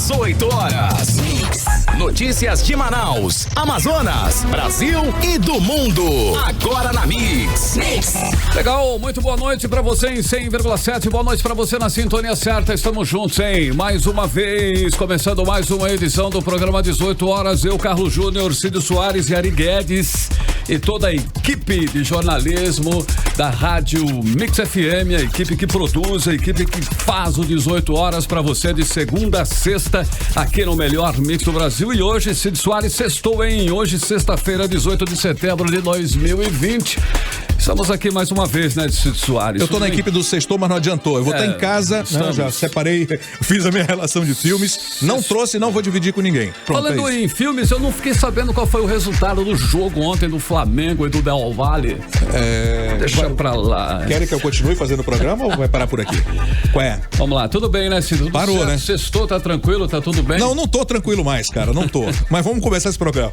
18 horas. Notícias de Manaus, Amazonas, Brasil e do mundo. Agora na Mix. Legal, muito boa noite pra você em 100,7. Boa noite pra você na sintonia certa. Estamos juntos, hein? Mais uma vez, começando mais uma edição do programa 18 horas. Eu, Carlos Júnior, Cídio Soares e Ari Guedes e toda a equipe de jornalismo da Rádio Mix FM, a equipe que produz, a equipe que faz o 18 horas pra você de segunda a sexta aqui no melhor Mix do Brasil. E hoje, Cídio Soares, sextou, hein? Hoje, sexta-feira, 18 de setembro de 2020. Estamos aqui mais uma vez, né, Cídio Soares? Eu tô na equipe do Sextou, mas não adiantou. Eu vou estar em casa, né, já separei, fiz a minha relação de filmes, não trouxe, não vou dividir com ninguém. Pronto, falando em filmes, eu não fiquei sabendo qual foi o resultado do jogo ontem do Flamengo e do Del Valle. Deixa pra lá. Querem que eu continue fazendo o programa ou vai parar por aqui? Qual é? Vamos lá, tudo bem, né, Cídio? Parou, certo, né? Sextou, tá tranquilo, tá tudo bem? Não tô tranquilo mais, cara, não tô. Mas vamos começar esse programa.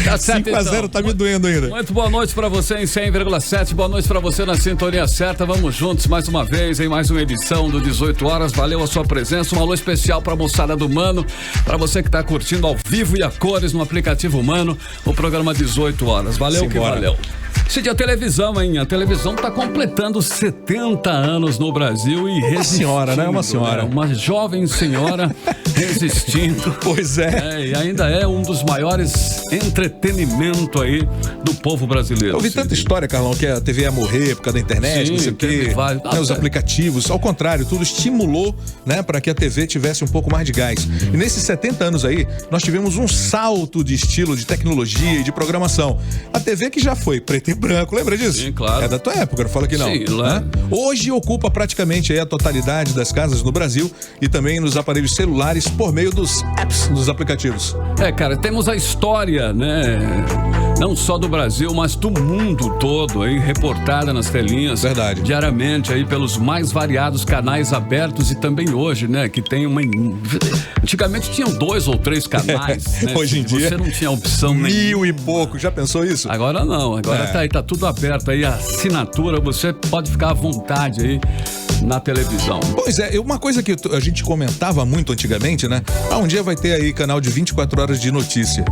Tá certo, 5-0, então. Tá me doendo ainda. Muito boa noite pra você em 100,7. Boa noite pra você na sintonia certa. Vamos juntos mais uma vez em mais uma edição do 18 horas. Valeu a sua presença. Um alô especial pra moçada do Mano, pra você que tá curtindo ao vivo e a cores no aplicativo Mano, o programa 18 horas. Valeu. Simbora. Que valeu. Cid, a televisão, hein? A televisão tá completando 70 anos no Brasil e resistindo. Uma senhora, né? Uma senhora. Né? Uma jovem senhora resistindo. Pois é. E ainda é um dos maiores entretenimento aí do povo brasileiro. Eu ouvi tanta história, Carlão, que a TV ia morrer por causa da internet, não sei o quê, né, os aplicativos. Ao contrário, tudo estimulou, né, para que a TV tivesse um pouco mais de gás. E nesses 70 anos aí, nós tivemos um salto de estilo, de tecnologia e de programação. A TV que já foi preto e branco, lembra disso? Sim, claro. É da tua época, não fala que não. Sim, lá. Né? Hoje ocupa praticamente aí a totalidade das casas no Brasil e também nos aparelhos celulares por meio dos apps, dos aplicativos. Cara, temos a história, né? Não só do Brasil, mas do mundo todo aí, reportada nas telinhas. Verdade. Diariamente aí pelos mais variados canais abertos e também hoje, né? Que tem uma... Antigamente tinham 2 ou 3 canais, né? Hoje em dia... Você não tinha opção nenhuma. 1000 e pouco, já pensou isso? Agora não, agora tá aí, tá tudo aberto aí, a assinatura, você pode ficar à vontade aí na televisão. Pois é, uma coisa que a gente comentava muito antigamente, né? Um dia vai ter aí canal de 24 horas de notícia.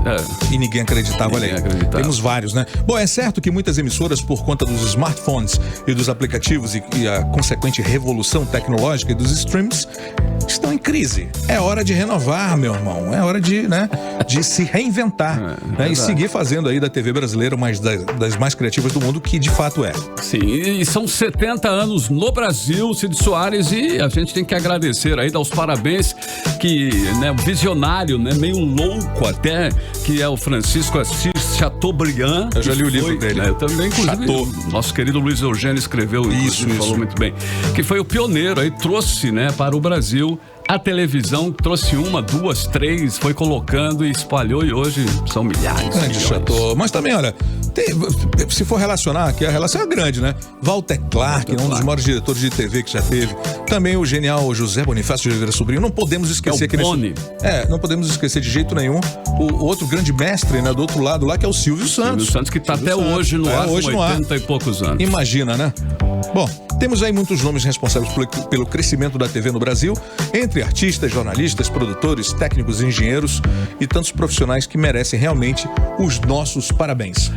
E ninguém acreditava, olha aí. Temos vários, né? Bom, é certo que muitas emissoras, por conta dos smartphones e dos aplicativos e a consequente revolução tecnológica e dos streams, estão em crise. É hora de renovar, meu irmão. É hora de, né, de se reinventar, né? E seguir fazendo aí da TV brasileira uma das mais criativas do mundo, que de fato é. Sim, e são 70 anos no Brasil, Cídio Soares, e a gente tem que agradecer aí, dar os parabéns que, né, o visionário, né, meio louco até, que é o Francisco Assis Chateaubriand. Eu já li o livro dele. Né, eu também, inclusive, nosso querido Luiz Eugênio escreveu isso, falou muito bem. Que foi o pioneiro aí, trouxe, né, para o Brasil a televisão, trouxe 1, 2, 3, foi colocando e espalhou, e hoje são milhares. Grande Chateau. Mas também, olha, se for relacionar, que a relação é grande, né? Walter Clark, um dos maiores diretores de TV que já teve. Também o genial José Bonifácio de Oliveira Sobrinho. Não podemos esquecer que não podemos esquecer de jeito nenhum o outro grande mestre, né, do outro lado lá, que é o Silvio Santos. Silvio Santos, que tá até hoje no ar, com 80 e poucos anos. Imagina, né? Bom, temos aí muitos nomes responsáveis pelo crescimento da TV no Brasil, entre artistas, jornalistas, produtores, técnicos, engenheiros e tantos profissionais que merecem realmente os nossos parabéns.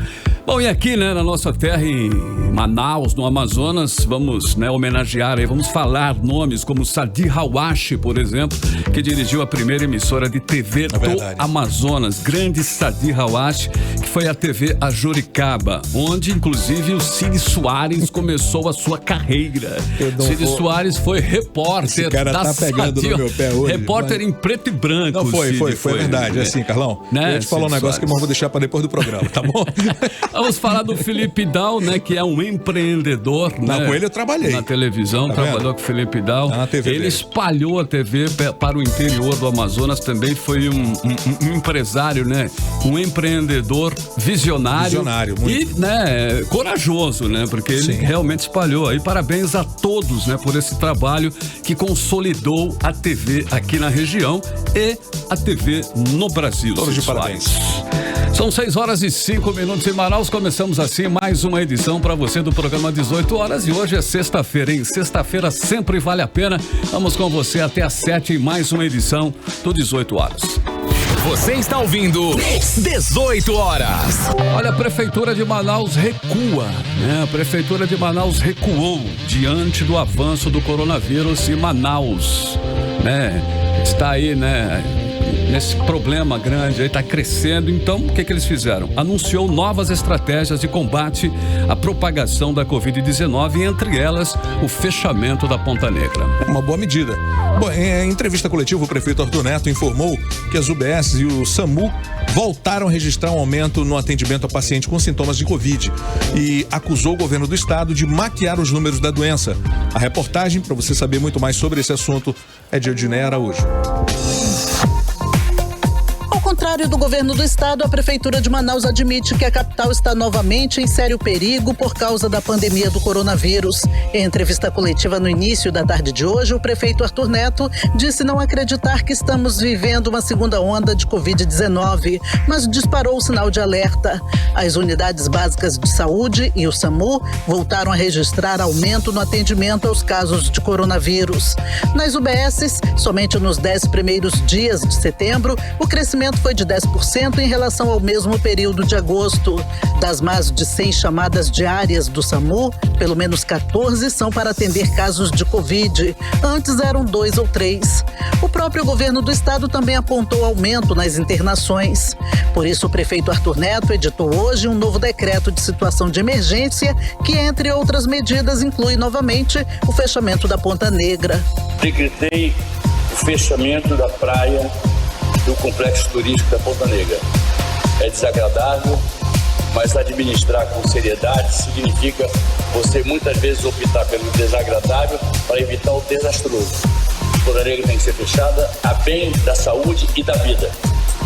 Bom, e aqui, né, na nossa terra, em Manaus, no Amazonas, vamos, né, homenagear aí, vamos falar nomes como Sadi Hawashi, por exemplo, que dirigiu a primeira emissora de TV do Amazonas, grande Sadi Hawashi, que foi a TV Ajuricaba, onde, inclusive, o Cídio Soares começou a sua carreira. Cídio Soares foi repórter. Esse cara tá pegando no meu pé hoje. Repórter em preto e branco. Não, foi verdade, assim, Carlão. Né? Eu ia te falar um negócio que eu vou deixar pra depois do programa, tá bom? Vamos falar do Felipe Dal, né, que é um empreendedor. Né, com ele eu trabalhei. Na televisão, trabalhou com o Felipe Dal. Na TV ele espalhou a TV para o interior do Amazonas, também foi um empresário, né, um empreendedor visionário muito. E, né, corajoso, né, porque ele realmente espalhou. Aí parabéns a todos, né, por esse trabalho que consolidou a TV aqui na região e a TV no Brasil. Todos de parabéns. São 6h05 em Manaus. Começamos assim mais uma edição para você do programa 18 horas. E hoje é sexta-feira, hein? Sexta-feira sempre vale a pena. Vamos com você até às 7 em mais uma edição do 18 horas. Você está ouvindo 18 horas. Olha, a Prefeitura de Manaus recua, né? A Prefeitura de Manaus recuou diante do avanço do coronavírus em Manaus, né? Está aí, né? Nesse problema grande aí, está crescendo. Então, o que eles fizeram? Anunciou novas estratégias de combate à propagação da Covid-19, entre elas o fechamento da Ponta Negra. Uma boa medida. Bom, em entrevista coletiva, o prefeito Arthur Neto informou que as UBS e o SAMU voltaram a registrar um aumento no atendimento a paciente com sintomas de Covid e acusou o governo do estado de maquiar os números da doença. A reportagem, para você saber muito mais sobre esse assunto, é de Odiné Araújo. Ao contrário do governo do estado, a Prefeitura de Manaus admite que a capital está novamente em sério perigo por causa da pandemia do coronavírus. Em entrevista coletiva no início da tarde de hoje, o prefeito Arthur Neto disse não acreditar que estamos vivendo uma segunda onda de Covid-19, mas disparou o sinal de alerta. As unidades básicas de saúde e o SAMU voltaram a registrar aumento no atendimento aos casos de coronavírus. Nas UBSs, somente nos 10 primeiros dias de setembro, o crescimento foi de 10% em relação ao mesmo período de agosto. Das mais de 100 chamadas diárias do SAMU, pelo menos 14 são para atender casos de Covid. Antes eram 2 ou 3. O próprio governo do estado também apontou aumento nas internações. Por isso, o prefeito Arthur Neto editou hoje um novo decreto de situação de emergência que, entre outras medidas, inclui novamente o fechamento da Ponta Negra. Decretei o fechamento da praia do complexo turístico da Ponta Negra. É desagradável, mas administrar com seriedade significa você muitas vezes optar pelo desagradável para evitar o desastroso. A Ponta Negra tem que ser fechada a bem da saúde e da vida.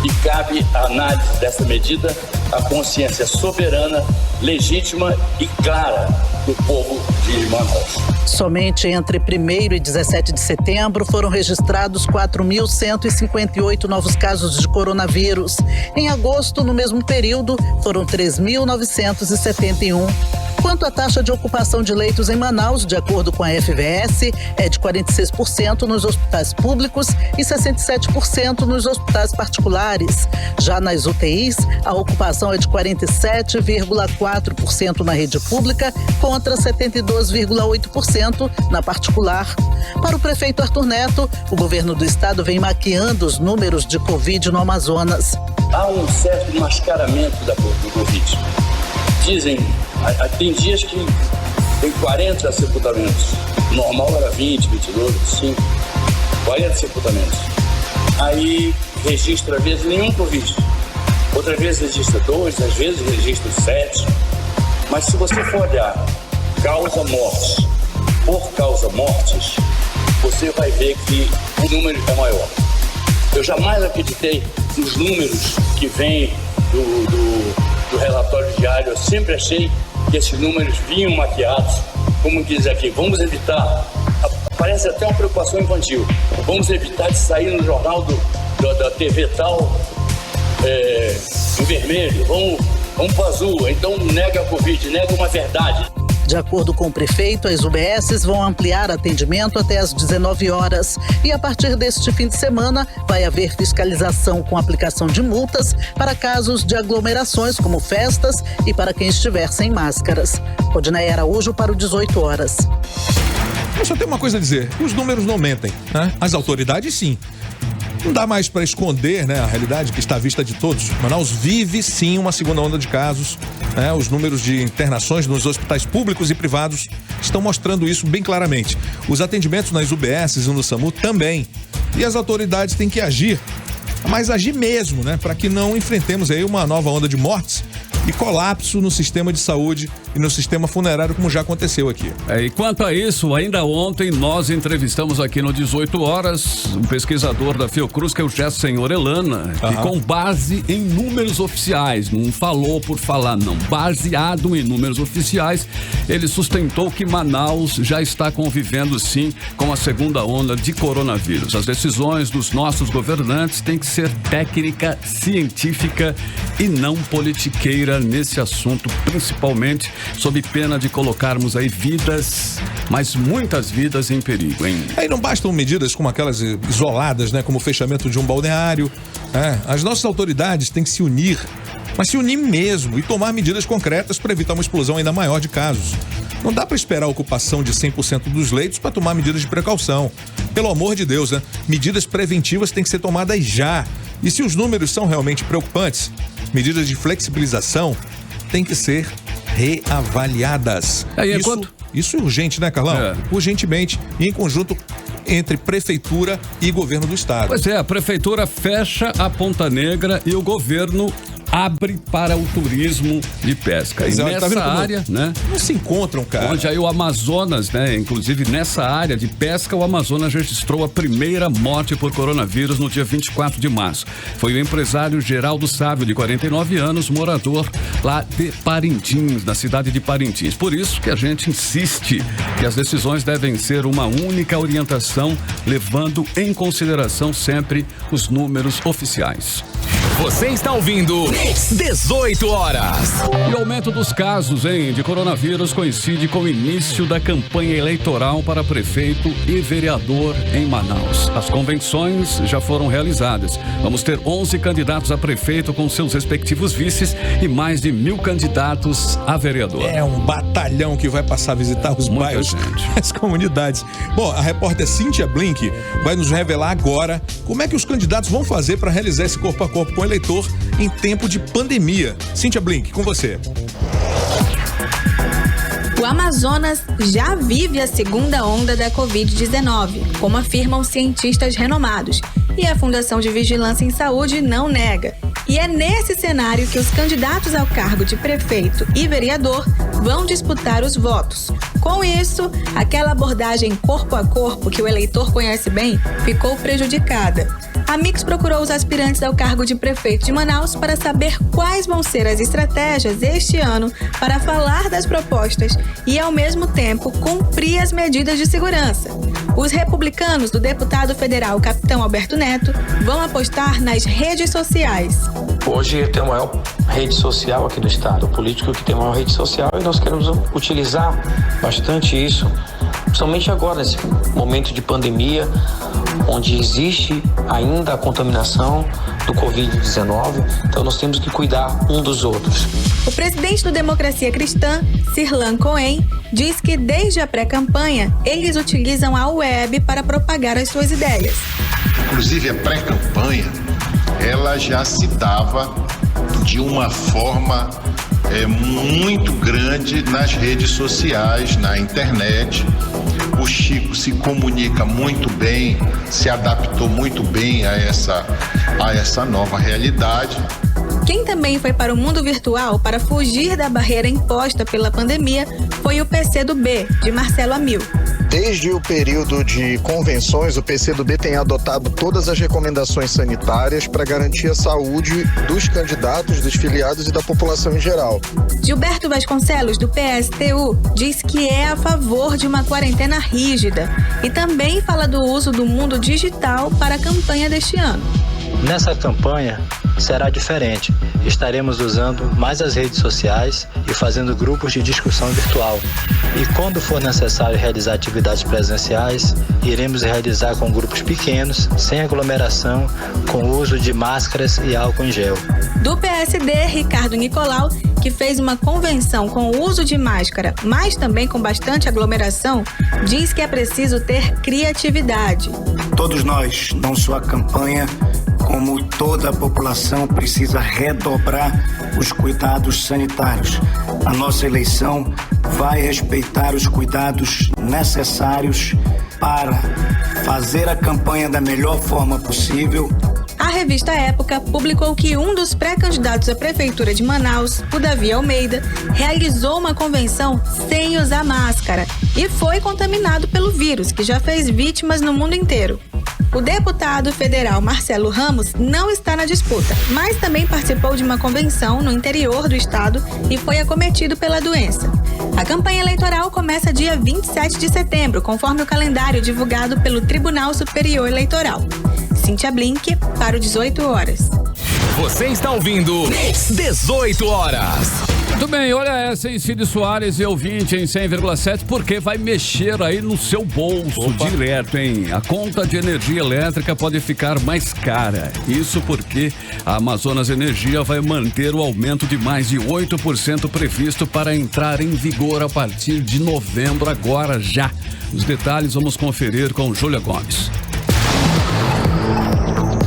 E cabe a análise dessa medida à consciência soberana, legítima e clara do povo de Manaus. Somente entre 1º e 17 de setembro foram registrados 4.158 novos casos de coronavírus. Em agosto, no mesmo período, foram 3.971. Quanto à taxa de ocupação de leitos em Manaus, de acordo com a FVS, é de 46% nos hospitais públicos e 67% nos hospitais particulares. Já nas UTIs, a ocupação é de 47,4% na rede pública contra 72,8% na particular. Para o prefeito Arthur Neto, o governo do estado vem maquiando os números de Covid no Amazonas. Há um certo mascaramento do Covid. Dizem, tem dias que tem 40 sepultamentos. O normal era 20, 22, 25, 40 sepultamentos. Aí registra, às vezes, nenhum Covid. Outras vezes registra 2, às vezes registra 7. Mas se você for olhar causa-mortes por causa-mortes, você vai ver que o número é maior. Eu jamais acreditei nos números que vêm do relatório diário. Eu sempre achei que esses números vinham maquiados, como diz aqui, vamos evitar, parece até uma preocupação infantil, vamos evitar de sair no jornal da TV tal, em vermelho, vamos para azul, então nega a Covid, nega uma verdade. De acordo com o prefeito, as UBSs vão ampliar atendimento até às 19 horas e a partir deste fim de semana vai haver fiscalização com aplicação de multas para casos de aglomerações como festas e para quem estiver sem máscaras. Odiné Araújo para o 18 horas. Eu só tenho uma coisa a dizer, os números não mentem, né? As autoridades sim. Não dá mais para esconder, né, a realidade que está à vista de todos. Manaus vive sim uma segunda onda de casos, né? Os números de internações nos hospitais públicos e privados estão mostrando isso bem claramente. Os atendimentos nas UBSs e no SAMU também. E as autoridades têm que agir, mas agir mesmo, né, para que não enfrentemos aí uma nova onda de mortes e colapso no sistema de saúde e no sistema funerário, como já aconteceu aqui. E quanto a isso, ainda ontem nós entrevistamos aqui no 18 Horas um pesquisador da Fiocruz, que é o Jessen Orellana, que com base em números oficiais, não falou por falar não, baseado em números oficiais, ele sustentou que Manaus já está convivendo sim com a segunda onda de coronavírus. As decisões dos nossos governantes têm que ser técnica, científica e não politiqueira nesse assunto, principalmente sob pena de colocarmos aí vidas, mas muitas vidas em perigo, hein? Aí não bastam medidas como aquelas isoladas, né? Como o fechamento de um balneário. As nossas autoridades têm que se unir, mas se unir mesmo e tomar medidas concretas para evitar uma explosão ainda maior de casos. Não dá para esperar a ocupação de 100% dos leitos para tomar medidas de precaução. Pelo amor de Deus, né? Medidas preventivas têm que ser tomadas já. E se os números são realmente preocupantes, medidas de flexibilização têm que ser reavaliadas. Isso é urgente, né, Carlão? Urgentemente, e em conjunto entre prefeitura e governo do estado. Pois é, a prefeitura fecha a Ponta Negra e o governo abre para o turismo de pesca. E nessa área, né? Não se encontram, cara. Onde aí o Amazonas, né? Inclusive nessa área de pesca, o Amazonas registrou a primeira morte por coronavírus no dia 24 de março. Foi o empresário Geraldo Sávio, de 49 anos, morador lá de Parintins, na cidade de Parintins. Por isso que a gente insiste que as decisões devem ser uma única orientação, levando em consideração sempre os números oficiais. Você está ouvindo 18 Horas. E o aumento dos casos, de coronavírus coincide com o início da campanha eleitoral para prefeito e vereador em Manaus. As convenções já foram realizadas. Vamos ter 11 candidatos a prefeito com seus respectivos vices e mais de 1.000 candidatos a vereador. É um batalhão que vai passar a visitar os bairros, as comunidades. Bom, a repórter Cíntia Blink vai nos revelar agora como é que os candidatos vão fazer para realizar esse corpo a corpo com o eleitor em tempo de pandemia. Cíntia Blink, com você. O Amazonas já vive a segunda onda da Covid-19, como afirmam cientistas renomados, e a Fundação de Vigilância em Saúde não nega. E é nesse cenário que os candidatos ao cargo de prefeito e vereador vão disputar os votos. Com isso, aquela abordagem corpo a corpo que o eleitor conhece bem ficou prejudicada. A Mix procurou os aspirantes ao cargo de prefeito de Manaus para saber quais vão ser as estratégias este ano para falar das propostas e, ao mesmo tempo, cumprir as medidas de segurança. Os republicanos do deputado federal Capitão Alberto Neto vão apostar nas redes sociais. Hoje tem a maior rede social aqui do estado, o político que tem a maior rede social, e nós queremos utilizar bastante isso, principalmente agora, nesse momento de pandemia, onde existe ainda a contaminação do Covid-19, então nós temos que cuidar um dos outros. O presidente do Democracia Cristã, Sirlan Cohen, diz que desde a pré-campanha, eles utilizam a web para propagar as suas ideias. Inclusive a pré-campanha, ela já se dava de uma forma muito grande nas redes sociais, na internet. O Chico se comunica muito bem, se adaptou muito bem a essa nova realidade. Quem também foi para o mundo virtual para fugir da barreira imposta pela pandemia foi o PCdoB, de Marcelo Amil. Desde o período de convenções, o PCdoB tem adotado todas as recomendações sanitárias para garantir a saúde dos candidatos, dos filiados e da população em geral. Gilberto Vasconcelos, do PSTU, diz que é a favor de uma quarentena rígida e também fala do uso do mundo digital para a campanha deste ano. Nessa campanha será diferente. Estaremos usando mais as redes sociais e fazendo grupos de discussão virtual. E quando for necessário realizar atividades presenciais, iremos realizar com grupos pequenos, sem aglomeração, com o uso de máscaras e álcool em gel. Do PSD, Ricardo Nicolau, que fez uma convenção com o uso de máscara, mas também com bastante aglomeração, diz que é preciso ter criatividade. Todos nós, não só a campanha, como toda a população, precisa redobrar os cuidados sanitários. A nossa eleição vai respeitar os cuidados necessários para fazer a campanha da melhor forma possível. A revista Época publicou que um dos pré-candidatos à prefeitura de Manaus, o Davi Almeida, realizou uma convenção sem usar máscara e foi contaminado pelo vírus, que já fez vítimas no mundo inteiro. O deputado federal Marcelo Ramos não está na disputa, mas também participou de uma convenção no interior do estado e foi acometido pela doença. A campanha eleitoral começa dia 27 de setembro, conforme o calendário divulgado pelo Tribunal Superior Eleitoral. Cíntia Blink, para o 18 horas. Você está ouvindo 18 horas. Muito bem, olha essa, hein, Cid Soares e ouvinte em 100,7, porque vai mexer aí no seu bolso direto, hein? A conta de energia elétrica pode ficar mais cara. Isso porque a Amazonas Energia vai manter o aumento de mais de 8% previsto para entrar em vigor a partir de novembro, agora já. Os detalhes vamos conferir com Júlia Gomes.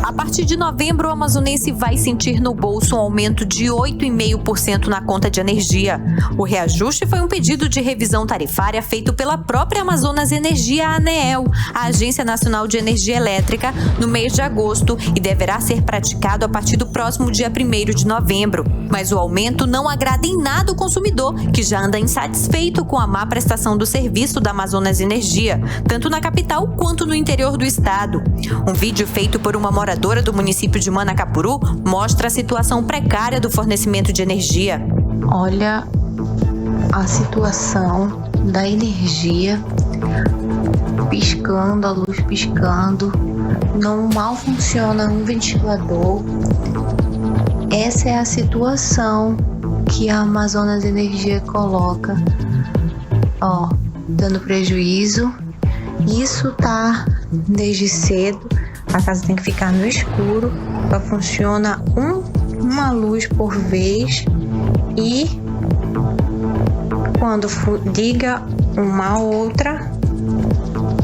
A partir de novembro, o amazonense vai sentir no bolso um aumento de 8,5% na conta de energia. O reajuste foi um pedido de revisão tarifária feito pela própria Amazonas Energia, a ANEEL, a Agência Nacional de Energia Elétrica, no mês de agosto e deverá ser praticado a partir do próximo dia 1º de novembro. Mas o aumento não agrada em nada o consumidor, que já anda insatisfeito com a má prestação do serviço da Amazonas Energia, tanto na capital quanto no interior do estado. Um vídeo feito por uma moradora do município de Manacapuru mostra a situação precária do fornecimento de energia. Olha a situação da energia, piscando, a luz piscando, não mal funciona um ventilador. Essa é a situação que a Amazonas Energia coloca, dando prejuízo. Isso tá desde cedo. A casa tem que ficar no escuro, só funciona uma luz por vez e quando liga uma outra,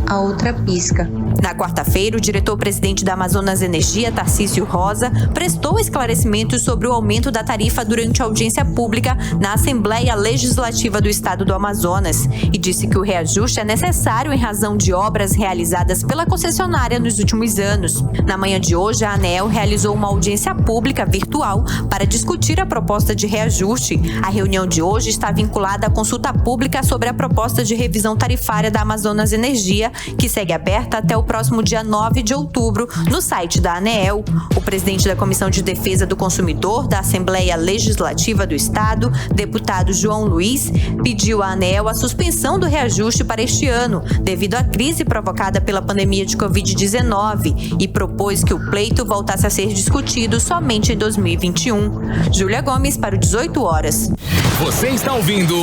a outra pisca. Na quarta-feira, o diretor-presidente da Amazonas Energia, Tarcísio Rosa, prestou esclarecimentos sobre o aumento da tarifa durante a audiência pública na Assembleia Legislativa do Estado do Amazonas e disse que o reajuste é necessário em razão de obras realizadas pela concessionária nos últimos anos. Na manhã de hoje, a ANEEL realizou uma audiência pública virtual para discutir a proposta de reajuste. A reunião de hoje está vinculada à consulta pública sobre a proposta de revisão tarifária da Amazonas Energia, que segue aberta até o próximo dia 9 de outubro no site da ANEEL. O presidente da Comissão de Defesa do Consumidor da Assembleia Legislativa do Estado, deputado João Luiz, pediu à ANEEL a suspensão do reajuste para este ano, devido à crise provocada pela pandemia de Covid-19 e propôs que o pleito voltasse a ser discutido somente em 2021. Júlia Gomes para o 18 horas. Você está ouvindo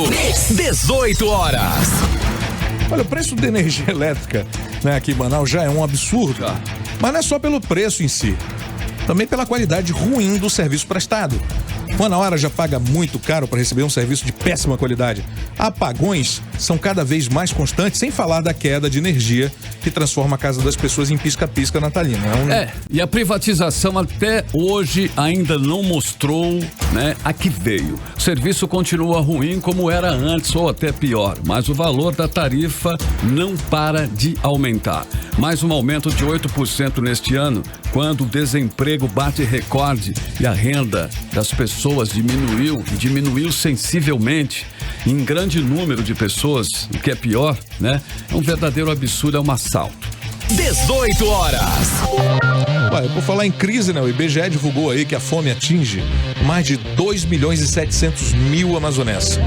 18 horas. Olha, o preço da energia elétrica, né, aqui em Manaus já é um absurdo. Mas não é só pelo preço em si, também pela qualidade ruim do serviço prestado. Manaus já paga muito caro para receber um serviço de péssima qualidade. Apagões são cada vez mais constantes, sem falar da queda de energia que transforma a casa das pessoas em pisca-pisca natalina. E a privatização até hoje ainda não mostrou, né, a que veio. O serviço continua ruim como era antes ou até pior, mas o valor da tarifa não para de aumentar. Mais um aumento de 8% neste ano, quando o desemprego bate recorde e a renda das pessoas diminuiu sensivelmente em grande número de pessoas, o que é pior, né? É um verdadeiro absurdo, é um assalto. 18 horas. Ué, por falar em crise, né? O IBGE divulgou aí que a fome atinge mais de 2.700.000 amazonenses.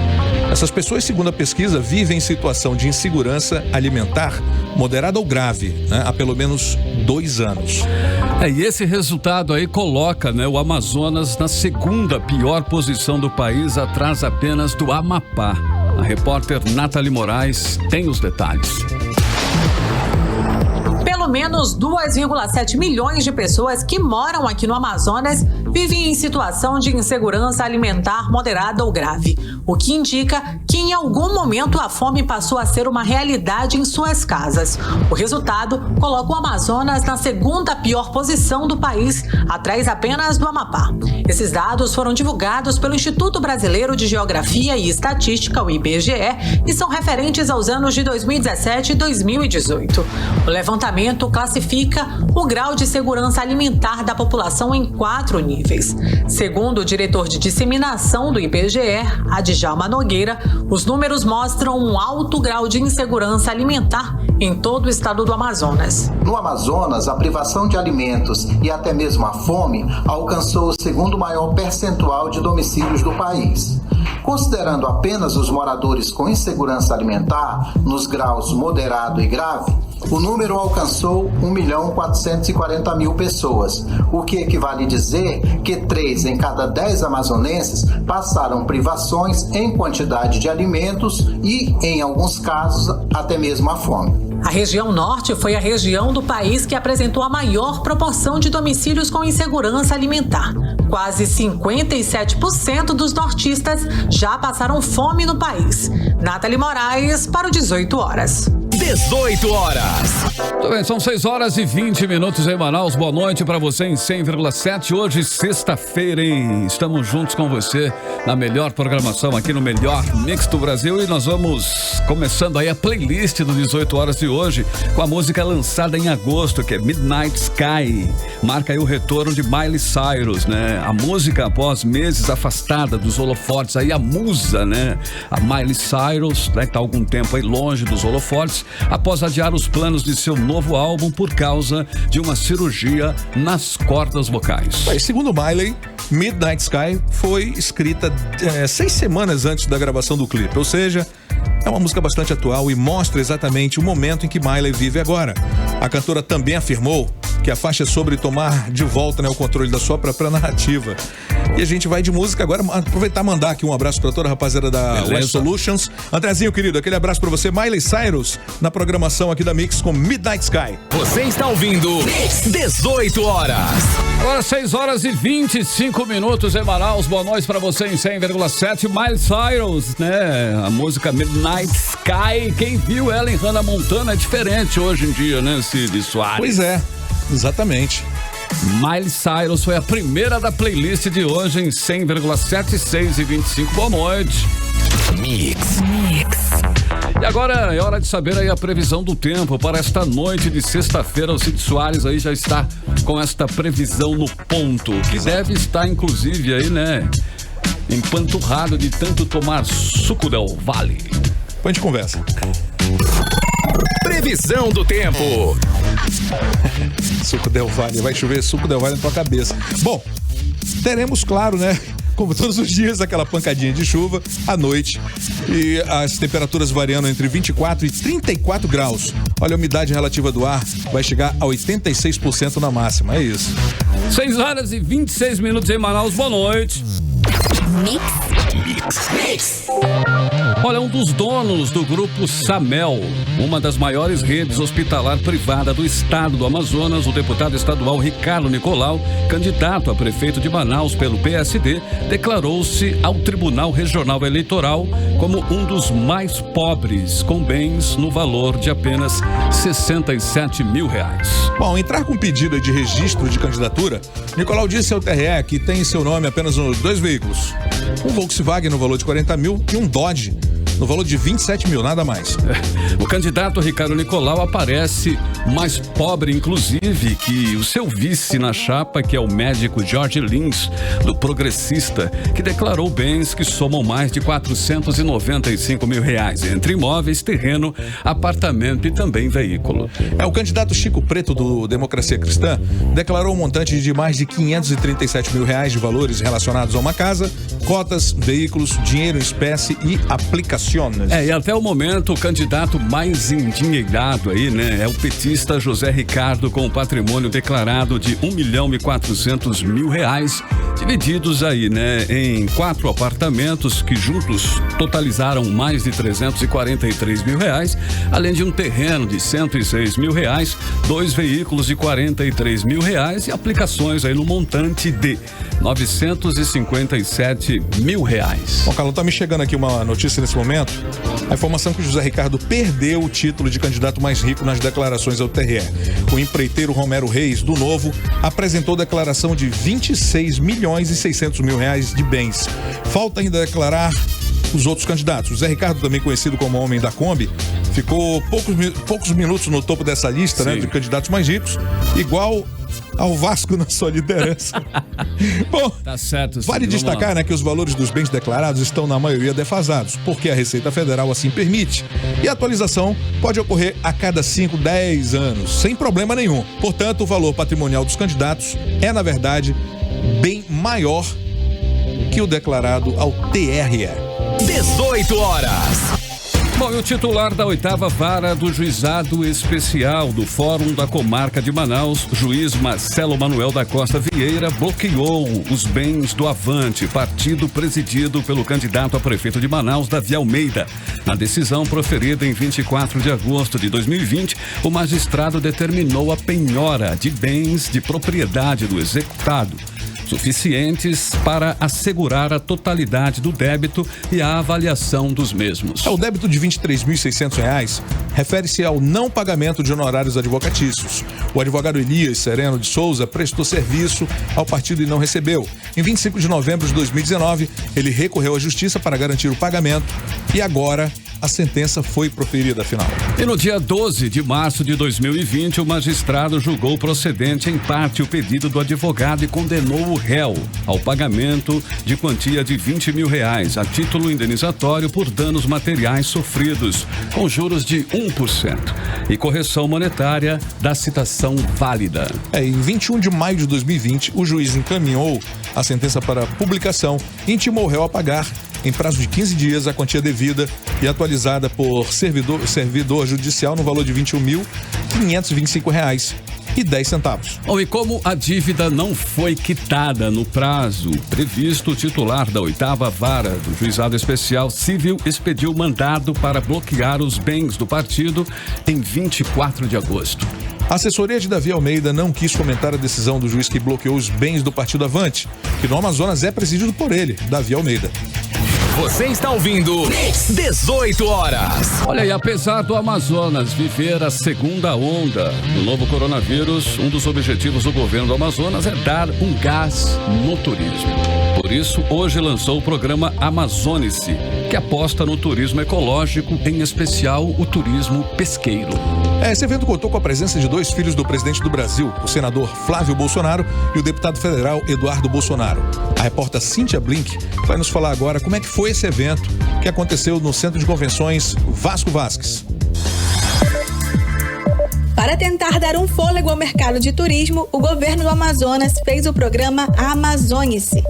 Essas pessoas, segundo a pesquisa, vivem em situação de insegurança alimentar moderada ou grave, né, há pelo menos 2 anos. E esse resultado aí coloca, né, o Amazonas na segunda pior posição do país, atrás apenas do Amapá. A repórter Nathalie Moraes tem os detalhes. Pelo menos 2,7 milhões de pessoas que moram aqui no Amazonas vivem em situação de insegurança alimentar moderada ou grave, o que indica que em algum momento a fome passou a ser uma realidade em suas casas. O resultado coloca o Amazonas na segunda pior posição do país, atrás apenas do Amapá. Esses dados foram divulgados pelo Instituto Brasileiro de Geografia e Estatística, o IBGE, e são referentes aos anos de 2017 e 2018. O levantamento classifica o grau de segurança alimentar da população em 4 níveis. Segundo o diretor de disseminação do IBGE, Adjalma Nogueira, os números mostram um alto grau de insegurança alimentar em todo o estado do Amazonas. No Amazonas, a privação de alimentos e até mesmo a fome alcançou o segundo maior percentual de domicílios do país. Considerando apenas os moradores com insegurança alimentar, nos graus moderado e grave, o número alcançou 1.440.000 pessoas, o que equivale a dizer que 3 em cada 10 amazonenses passaram privações em quantidade de alimentos e, em alguns casos, até mesmo a fome. A região norte foi a região do país que apresentou a maior proporção de domicílios com insegurança alimentar. Quase 57% dos nortistas já passaram fome no país. Nathalie Moraes para o 18 horas. 18 horas. Tudo bem, são 6 horas e 20 minutos em Manaus. Boa noite pra você em 100,7. Hoje, sexta-feira, hein? Estamos juntos com você na melhor programação aqui no melhor mix do Brasil. E nós vamos começando aí a playlist do 18 horas de hoje com a música lançada em agosto, que é Midnight Sky. Marca aí o retorno de Miley Cyrus, né? A música após meses afastada dos holofotes, aí a musa, né? A Miley Cyrus, né? Que tá há algum tempo aí longe dos holofotes, após adiar os planos de seu novo álbum por causa de uma cirurgia nas cordas vocais. Segundo Miley, Midnight Sky foi escrita 6 semanas antes da gravação do clipe, ou seja, é uma música bastante atual e mostra exatamente o momento em que Miley vive agora. A cantora também afirmou que a faixa é sobre tomar de volta, né, o controle da sua própria narrativa. E a gente vai de música agora, aproveitar e mandar aqui um abraço pra toda a rapaziada da West Solutions. Andrezinho, querido, aquele abraço pra você. Miley Cyrus na programação aqui da Mix com Midnight Sky. Você está ouvindo 18 horas. Agora 6 horas e 25 minutos em Manaus. Boa noite pra você em 100,7. Miley Cyrus, né? A música Midnight Sky. Quem viu ela em Hannah Montana é diferente hoje em dia, né, Cid Soares? Pois é, exatamente. Miley Cyrus foi a primeira da playlist de hoje em 100,7, 6 e 25. Boa noite. Mix. E agora é hora de saber aí a previsão do tempo para esta noite de sexta-feira. O Cid Soares aí já está com esta previsão no ponto, que deve estar inclusive aí, né, empanturrado de tanto tomar suco del Vale. Depois a gente conversa. Previsão do tempo. Suco del Vale, vai chover suco del Vale na tua cabeça. Bom, teremos, claro, né, como todos os dias, aquela pancadinha de chuva à noite e as temperaturas variando entre 24 e 34 graus. Olha, a umidade relativa do ar vai chegar a 86% na máxima, é isso. 6 horas e 26 minutos em Manaus, boa noite. Mix. Olha, um dos donos do grupo Samel, uma das maiores redes hospitalar privada do estado do Amazonas, o deputado estadual Ricardo Nicolau, candidato a prefeito de Manaus pelo PSD, declarou-se ao Tribunal Regional Eleitoral como um dos mais pobres, com bens no valor de apenas R$67 mil. Bom, ao entrar com pedido de registro de candidatura, Nicolau disse ao TRE que tem em seu nome apenas 2 veículos. Um Volkswagen no valor de 40 mil e um Dodge no valor de 27 mil, nada mais. O candidato Ricardo Nicolau aparece mais pobre, inclusive, que o seu vice na chapa, que é o médico Jorge Lins, do Progressista, que declarou bens que somam mais de R$495 mil, entre imóveis, terreno, apartamento e também veículo. O candidato Chico Preto, do Democracia Cristã, declarou um montante de mais de R$537 mil de valores relacionados a uma casa, cotas, veículos, dinheiro em espécie e aplicações. E até o momento o candidato mais endinheirado aí, né, é o petista José Ricardo, com um patrimônio declarado de R$1.400.000 divididos aí, né, em 4 apartamentos que juntos totalizaram mais de R$343 mil, além de um terreno de R$106 mil, 2 veículos de R$43 mil e aplicações aí no montante de R$957 mil. Bom, Carlos, tá me chegando aqui uma notícia nesse momento, a informação que o José Ricardo perdeu o título de candidato mais rico nas declarações ao TRE. O empreiteiro Romero Reis, do Novo, apresentou declaração de R$26.600.000 de bens. Falta ainda declarar os outros candidatos. O Zé Ricardo, também conhecido como Homem da Kombi, ficou poucos minutos no topo dessa lista, né, de candidatos mais ricos, igual ao Vasco na sua liderança. Bom, tá certo, vale destacar, né, que os valores dos bens declarados estão na maioria defasados, porque a Receita Federal assim permite. E a atualização pode ocorrer a cada 5, 10 anos, sem problema nenhum. Portanto, o valor patrimonial dos candidatos é, na verdade, bem maior que o declarado ao TRE. 18 horas. Bom, e o titular da 8ª Vara do Juizado Especial do Fórum da Comarca de Manaus, juiz Marcelo Manuel da Costa Vieira, bloqueou os bens do Avante, partido presidido pelo candidato a prefeito de Manaus, Davi Almeida. Na decisão proferida em 24 de agosto de 2020, o magistrado determinou a penhora de bens de propriedade do executado, suficientes para assegurar a totalidade do débito e a avaliação dos mesmos. O débito de R$23.600 refere-se ao não pagamento de honorários advocatícios. O advogado Elias Sereno de Souza prestou serviço ao partido e não recebeu. Em 25 de novembro de 2019, ele recorreu à justiça para garantir o pagamento e agora a sentença foi proferida afinal. E no dia 12 de março de 2020, o magistrado julgou procedente em parte o pedido do advogado e condenou o réu ao pagamento de quantia de R$20 mil a título indenizatório por danos materiais sofridos, com juros de 1% e correção monetária da citação válida. Em 21 de maio de 2020, o juiz encaminhou a sentença para publicação e intimou o réu a pagar em prazo de 15 dias a quantia devida e atualizada por servidor judicial no valor de R$21.525,10. Bom, e como a dívida não foi quitada no prazo previsto, o titular da 8ª Vara do Juizado Especial Civil expediu mandado para bloquear os bens do partido em 24 de agosto. A assessoria de Davi Almeida não quis comentar a decisão do juiz que bloqueou os bens do Partido Avante, que no Amazonas é presidido por ele, Davi Almeida. Você está ouvindo 18 horas. Olha, e apesar do Amazonas viver a segunda onda do novo coronavírus, um dos objetivos do governo do Amazonas é dar um gás no turismo. Por isso, hoje lançou o programa Amazônice, que aposta no turismo ecológico, em especial o turismo pesqueiro. Esse evento contou com a presença de 2 filhos do presidente do Brasil, o senador Flávio Bolsonaro e o deputado federal Eduardo Bolsonaro. A repórter Cíntia Blink vai nos falar agora como é que foi esse evento que aconteceu no Centro de Convenções Vasco Vasques. Para tentar dar um fôlego ao mercado de turismo, o governo do Amazonas fez o programa Amazônice.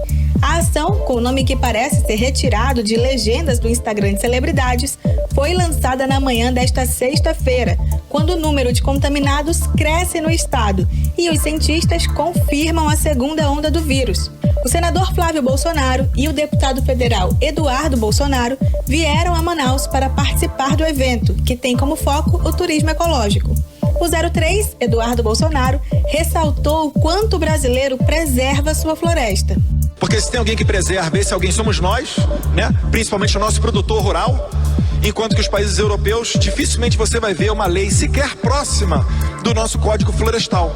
A ação, com o nome que parece ser retirado de legendas do Instagram de celebridades, foi lançada na manhã desta sexta-feira, quando o número de contaminados cresce no estado e os cientistas confirmam a segunda onda do vírus. O senador Flávio Bolsonaro e o deputado federal Eduardo Bolsonaro vieram a Manaus para participar do evento, que tem como foco o turismo ecológico. O 03, Eduardo Bolsonaro, ressaltou o quanto o brasileiro preserva sua floresta. Porque se tem alguém que preserva, esse alguém somos nós, né? Principalmente o nosso produtor rural, enquanto que os países europeus, dificilmente você vai ver uma lei sequer próxima do nosso Código Florestal.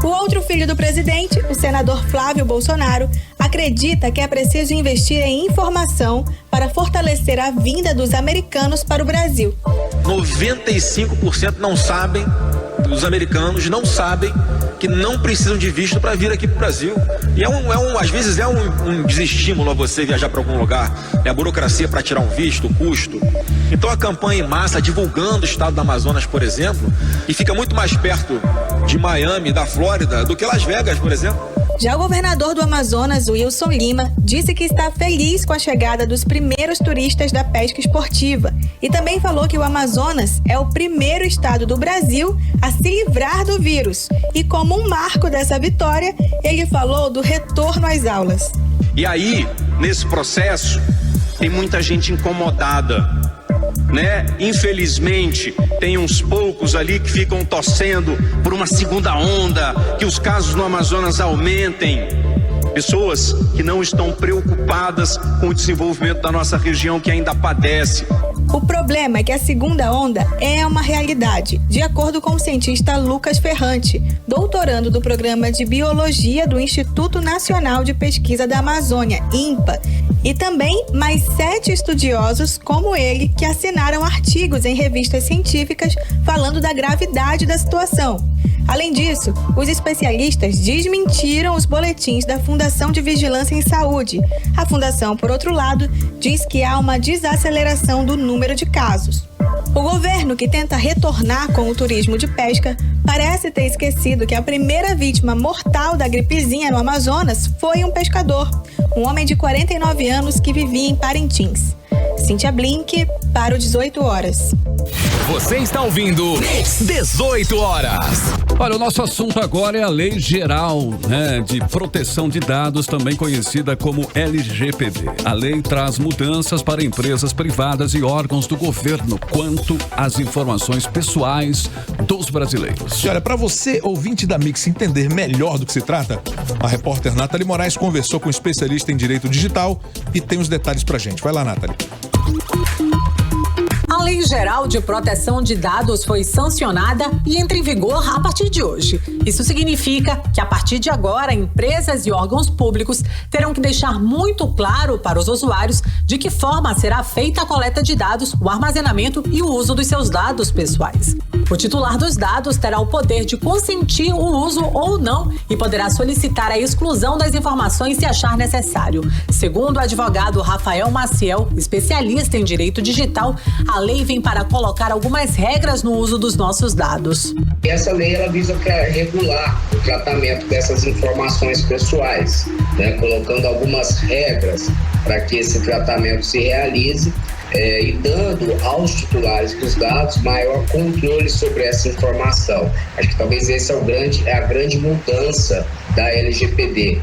O outro filho do presidente, o senador Flávio Bolsonaro, acredita que é preciso investir em informação para fortalecer a vinda dos americanos para o Brasil. 95% não sabem, os americanos não sabem que não precisam de visto para vir aqui para o Brasil. E às vezes é um desestímulo a você viajar para algum lugar. É a burocracia para tirar um visto, o custo. Então a campanha em massa divulgando o estado do Amazonas, por exemplo, e fica muito mais perto de Miami, da Flórida, do que Las Vegas, por exemplo. Já o governador do Amazonas, Wilson Lima, disse que está feliz com a chegada dos primeiros turistas da pesca esportiva e também falou que o Amazonas é o primeiro estado do Brasil a se livrar do vírus. E como um marco dessa vitória, ele falou do retorno às aulas. E aí, nesse processo, tem muita gente incomodada, né? Infelizmente, tem uns poucos ali que ficam torcendo por uma segunda onda, que os casos no Amazonas aumentem. Pessoas que não estão preocupadas com o desenvolvimento da nossa região, que ainda padece. O problema é que a segunda onda é uma realidade, de acordo com o cientista Lucas Ferrante, doutorando do Programa de Biologia do Instituto Nacional de Pesquisa da Amazônia, INPA, e também mais 7 estudiosos como ele que assinaram artigos em revistas científicas falando da gravidade da situação. Além disso, os especialistas desmentiram os boletins da Fundação de Vigilância em Saúde. A fundação, por outro lado, diz que há uma desaceleração do número de casos. O governo, que tenta retornar com o turismo de pesca, parece ter esquecido que a primeira vítima mortal da gripezinha no Amazonas foi um pescador, um homem de 49 anos que vivia em Parintins. Cíntia Blink, para o 18 horas. Você está ouvindo 18 horas. Olha, o nosso assunto agora é a Lei Geral, de Proteção de Dados, também conhecida como LGPD. A lei traz mudanças para empresas privadas e órgãos do governo quanto às informações pessoais dos brasileiros. E olha, para você, ouvinte da Mix, entender melhor do que se trata, a repórter Nathalie Moraes conversou com um especialista em direito digital e tem os detalhes pra gente. Vai lá, Nathalie. A Lei Geral de Proteção de Dados foi sancionada e entra em vigor a partir de hoje. Isso significa que, a partir de agora, empresas e órgãos públicos terão que deixar muito claro para os usuários de que forma será feita a coleta de dados, o armazenamento e o uso dos seus dados pessoais. O titular dos dados terá o poder de consentir o uso ou não e poderá solicitar a exclusão das informações se achar necessário. Segundo o advogado Rafael Maciel, especialista em direito digital, a lei vem para colocar algumas regras no uso dos nossos dados. Essa lei ela visa regular o tratamento dessas informações pessoais, colocando algumas regras para que esse tratamento se realize e dando aos titulares dos dados maior controle sobre essa informação. Acho que talvez essa é a grande mudança da LGPD.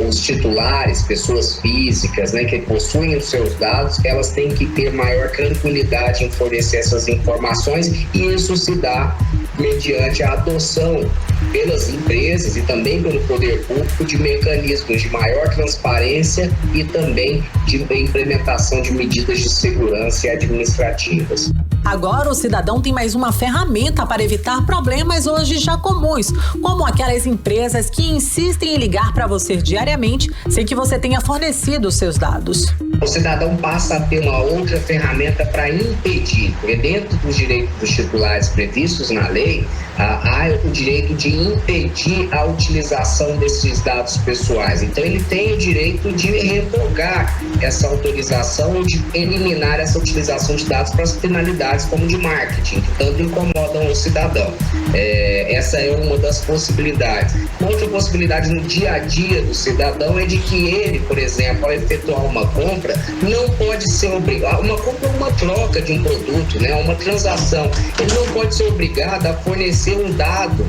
Os titulares, pessoas físicas, que possuem os seus dados, elas têm que ter maior tranquilidade em fornecer essas informações, e isso se dá mediante a adoção pelas empresas e também pelo poder público de mecanismos de maior transparência e também de implementação de medidas de segurança e administrativas. Agora o cidadão tem mais uma ferramenta para evitar problemas hoje já comuns, como aquelas empresas que insistem em ligar para você diariamente sem que você tenha fornecido os seus dados. O cidadão passa a ter uma outra ferramenta para impedir, porque dentro dos direitos dos titulares previstos na lei, há o direito de impedir a utilização desses dados pessoais. Então ele tem o direito de revogar essa autorização ou de eliminar essa utilização de dados para as finalidades como de marketing, que tanto incomodam o cidadão. Essa é uma das possibilidades. Uma outra possibilidade no dia a dia do cidadão é de que ele, por exemplo, ao efetuar uma compra, não pode ser obrigado. Uma compra é uma troca de um produto, uma transação. Ele não pode ser obrigado a fornecer um dado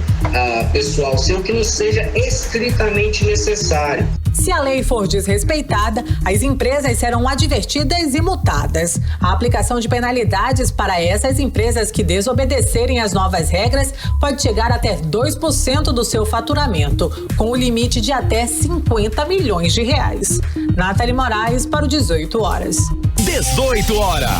pessoal seu que não seja estritamente necessário. Se a lei for desrespeitada, as empresas serão advertidas e multadas. A aplicação de penalidades para essas empresas que desobedecerem às novas regras pode chegar até 2% do seu faturamento, com o limite de até 50 milhões de reais. Nathalie Moraes para o 18 horas. 18 horas.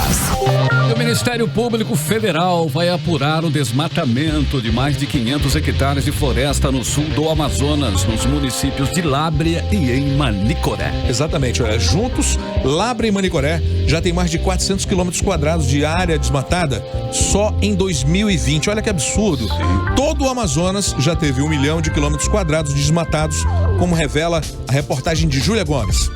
O Ministério Público Federal vai apurar o desmatamento de mais de 500 hectares de floresta no sul do Amazonas, nos municípios de Lábrea e em Manicoré. Exatamente, juntos, Lábrea e Manicoré já tem mais de 400 quilômetros quadrados de área desmatada só em 2020. Olha que absurdo. Todo o Amazonas já teve 1 milhão de quilômetros quadrados desmatados, como revela a reportagem de Júlia Gomes.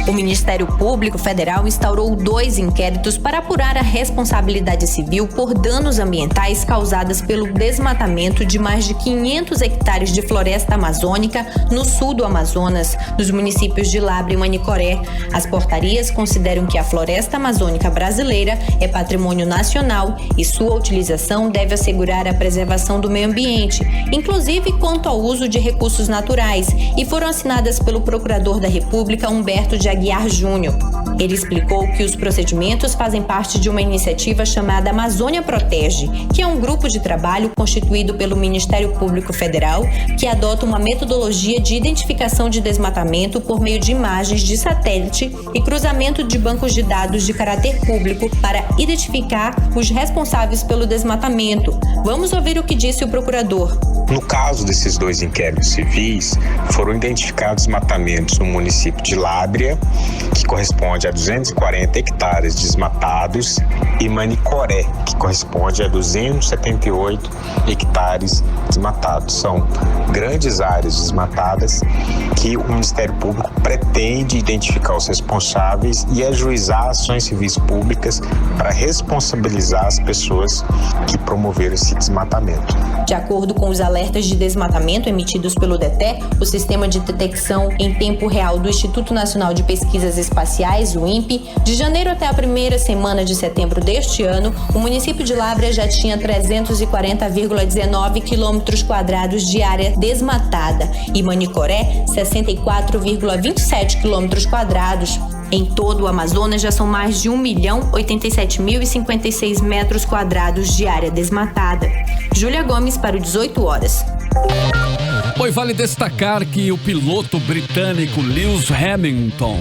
O Ministério Público Federal instaurou 2 inquéritos para apurar a responsabilidade civil por danos ambientais causados pelo desmatamento de mais de 500 hectares de floresta amazônica no sul do Amazonas, nos municípios de Lábrea e Manicoré. As portarias consideram que a floresta amazônica brasileira é patrimônio nacional e sua utilização deve assegurar a preservação do meio ambiente, inclusive quanto ao uso de recursos naturais, e foram assinadas pelo Procurador da República Humberto de Aguiar Júnior. Ele explicou que os procedimentos fazem parte de uma iniciativa chamada Amazônia Protege, que é um grupo de trabalho constituído pelo Ministério Público Federal, que adota uma metodologia de identificação de desmatamento por meio de imagens de satélite e cruzamento de bancos de dados de caráter público para identificar os responsáveis pelo desmatamento. Vamos ouvir o que disse o procurador. No caso desses 2 inquéritos civis, foram identificados desmatamentos no município de Lábrea, que corresponde a 240 hectares desmatados, e Manicoré, que corresponde a 278 hectares desmatados. São grandes áreas desmatadas que o Ministério Público pretende identificar os responsáveis e ajuizar ações civis públicas para responsabilizar as pessoas que promoveram esse desmatamento. De acordo com os alertas de desmatamento emitidos pelo DETE, o Sistema de Detecção em Tempo Real do Instituto Nacional de Pesquisas Espaciais, o INPE, de janeiro até a primeira semana de setembro deste ano, o município de Lábrea já tinha 340,19 quilômetros quadrados de área desmatada e Manicoré 64,27 quilômetros quadrados. Em todo o Amazonas já são mais de 1.087.056 metros quadrados de área desmatada. Júlia Gomes para o 18 horas. Bom, vale destacar que o piloto britânico Lewis Hamilton,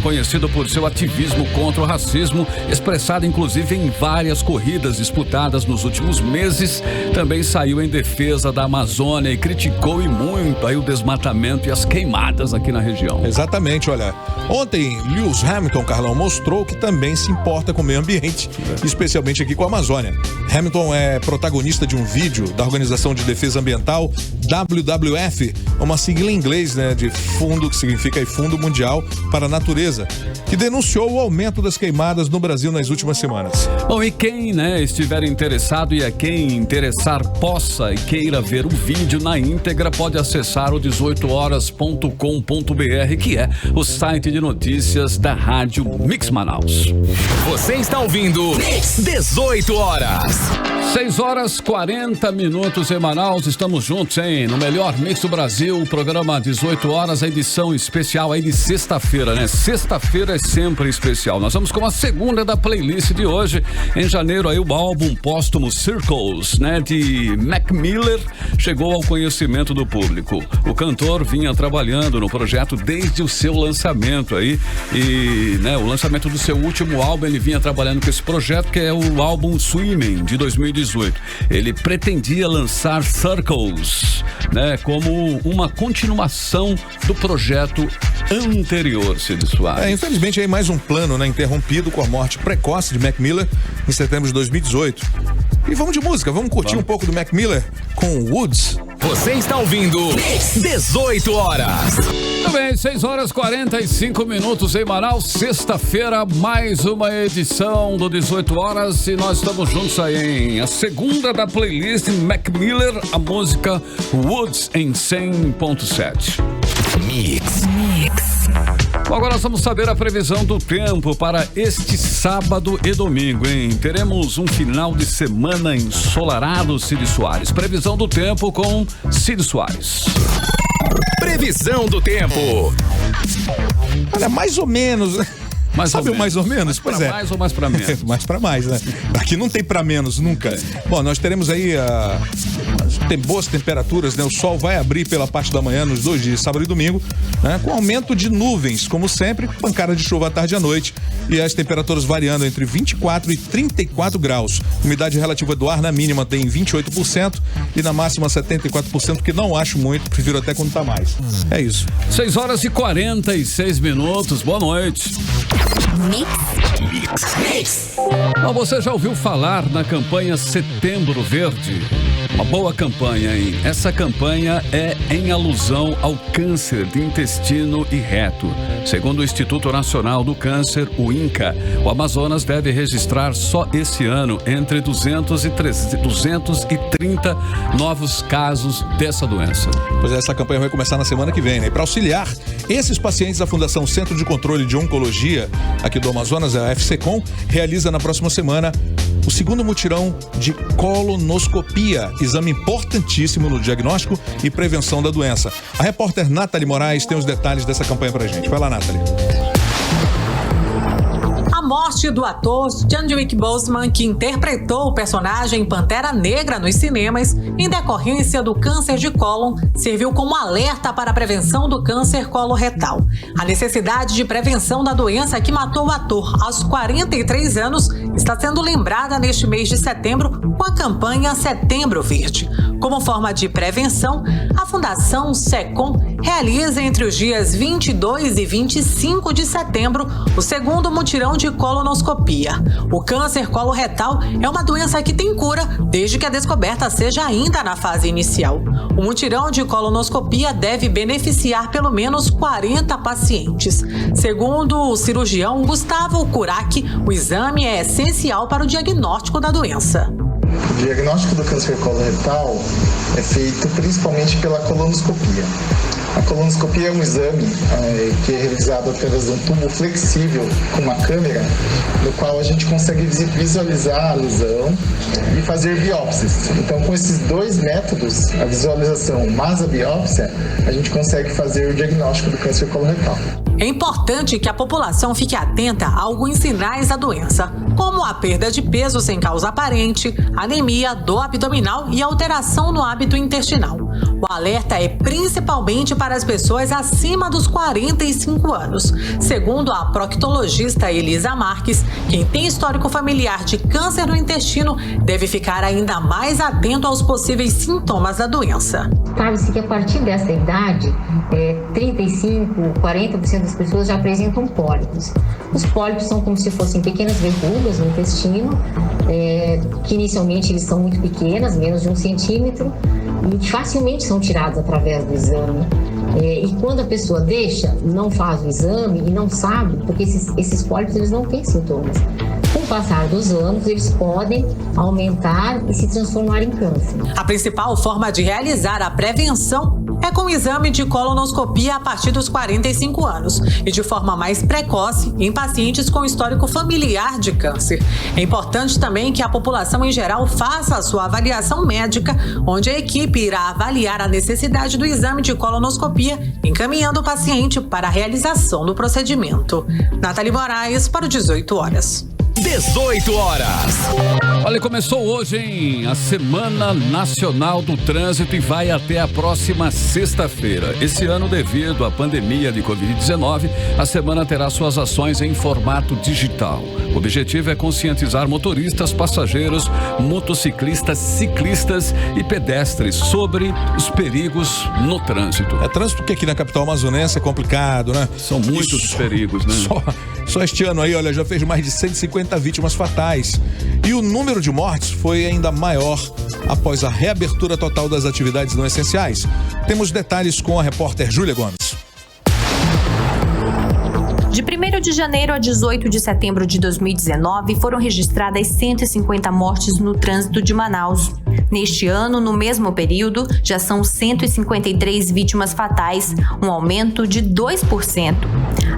conhecido por seu ativismo contra o racismo, expressado inclusive em várias corridas disputadas nos últimos meses, também saiu em defesa da Amazônia e criticou e muito aí o desmatamento e as queimadas aqui na região. Exatamente, olha, ontem Lewis Hamilton, Carlão, mostrou que também se importa com o meio ambiente, especialmente aqui com a Amazônia. Hamilton é protagonista de um vídeo da Organização de Defesa Ambiental WWF, uma sigla em inglês, de fundo, que significa Fundo Mundial para a Natureza, que denunciou o aumento das queimadas no Brasil nas últimas semanas. Bom, e quem, estiver interessado e a quem interessar possa e queira ver o vídeo na íntegra, pode acessar o 18horas.com.br, que é o site de notícias da Rádio Mix Manaus. Você está ouvindo 18 horas. 6 horas 40 minutos em Manaus, estamos juntos, no melhor mix do Brasil, o programa 18 horas, a edição especial aí de sexta-feira, Sexta-feira é sempre especial. Nós vamos com a segunda da playlist de hoje. Em janeiro aí o álbum póstumo Circles, de Mac Miller, chegou ao conhecimento do público. O cantor vinha trabalhando no projeto desde o seu lançamento aí e, o lançamento do seu último álbum, ele vinha trabalhando com esse projeto, que é o álbum Swimming, de 2018. Ele pretendia lançar Circles, como uma continuação do projeto anterior, Cid Soares. Infelizmente aí mais um plano, interrompido com a morte precoce de Mac Miller em setembro de 2018. E vamos de música, vamos curtir um pouco do Mac Miller com Woods. Você está ouvindo 18 horas. Muito bem, 6 horas 45 minutos em Manaus, sexta-feira, mais uma edição do 18 horas e nós estamos juntos aí, a segunda da playlist Mac Miller, a música Woods em 100.7. Mix. Bom, agora nós vamos saber a previsão do tempo para este sábado e domingo, Teremos um final de semana ensolarado, Cid Soares. Previsão do tempo com Cid Soares. Previsão do tempo. Olha, mais ou menos, Sabe o mais ou menos? Pois é. Mais ou mais pra menos? Mais pra mais, Aqui não tem pra menos, nunca. Bom, nós teremos aí tem boas temperaturas, O sol vai abrir pela parte da manhã nos 2 dias, sábado e domingo, com aumento de nuvens, como sempre, pancada de chuva à tarde e à noite. E as temperaturas variando entre 24 e 34 graus. Umidade relativa do ar na mínima tem 28% e na máxima 74%, que não acho muito, prefiro até quando tá mais. É isso. 6 horas e 46 minutos, boa noite. Mix. Bom, você já ouviu falar na campanha Setembro Verde? Uma boa campanha, hein? Essa campanha é em alusão ao câncer de intestino e reto. Segundo o Instituto Nacional do Câncer, o INCA, o Amazonas deve registrar só esse ano entre 200 e 230 novos casos dessa doença. Pois é, essa campanha vai começar na semana que vem, né? E para auxiliar esses pacientes, a Fundação Centro de Controle de Oncologia aqui do Amazonas, a FCCOM, realiza na próxima semana o segundo mutirão de colonoscopia, exame importantíssimo no diagnóstico e prevenção da doença. A repórter Nathalie Moraes tem os detalhes dessa campanha pra gente. Vai lá, Nathalie. A morte do ator Chadwick Boseman, que interpretou o personagem Pantera Negra nos cinemas, em decorrência do câncer de cólon, serviu como alerta para a prevenção do câncer coloretal. A necessidade de prevenção da doença que matou o ator aos 43 anos está sendo lembrada neste mês de setembro com a campanha Setembro Verde. Como forma de prevenção, a Fundação SECOM realiza entre os dias 22 e 25 de setembro o segundo mutirão de colonoscopia. O câncer coloretal é uma doença que tem cura desde que a descoberta seja ainda na fase inicial. O mutirão de colonoscopia deve beneficiar pelo menos 40 pacientes. Segundo o cirurgião Gustavo Curac, o exame é essencial para o diagnóstico da doença. O diagnóstico do câncer coloretal é feito principalmente pela colonoscopia. A colonoscopia é um exame que é realizado através de um tubo flexível com uma câmera, no qual a gente consegue visualizar a lesão e fazer biópsias. Então, com esses dois métodos, a visualização mais a biópsia, a gente consegue fazer o diagnóstico do câncer coloretal. É importante que a população fique atenta a alguns sinais da doença, como a perda de peso sem causa aparente, anemia, dor abdominal e alteração no hábito intestinal. O alerta é principalmente para as pessoas acima dos 45 anos. Segundo a proctologista Elisa Marques, quem tem histórico familiar de câncer no intestino deve ficar ainda mais atento aos possíveis sintomas da doença. Sabe-se que a partir dessa idade, 35%, 40% das pessoas já apresentam pólipos. Os pólipos são como se fossem pequenas verrugas no intestino, que inicialmente eles são muito pequenas, menos de 1 centímetro, e facilmente são tirados através do exame. E quando a pessoa deixa, não faz o exame e não sabe, porque esses pólipos eles não têm sintomas. Com o passar dos anos, eles podem aumentar e se transformar em câncer. A principal forma de realizar a prevenção é com o exame de colonoscopia a partir dos 45 anos e de forma mais precoce em pacientes com histórico familiar de câncer. É importante também que a população em geral faça a sua avaliação médica, onde a equipe irá avaliar a necessidade do exame de colonoscopia, encaminhando o paciente para a realização do procedimento. Nathalie Moraes para o 18 horas. 18 horas. Olha, começou hoje, hein, a Semana Nacional do Trânsito e vai até a próxima sexta-feira. Esse ano, devido à pandemia de Covid-19, a semana terá suas ações em formato digital. O objetivo é conscientizar motoristas, passageiros, motociclistas, ciclistas e pedestres sobre os perigos no trânsito. É trânsito que aqui na capital amazonense é complicado, né? São muitos os perigos, né? Só este ano aí, olha, já fez mais de 150 vítimas fatais. E o número de mortes foi ainda maior após a reabertura total das atividades não essenciais. Temos detalhes com a repórter Júlia Gomes. De 1º de janeiro a 18 de setembro de 2019, foram registradas 150 mortes no trânsito de Manaus. Neste ano, no mesmo período, já são 153 vítimas fatais, um aumento de 2%.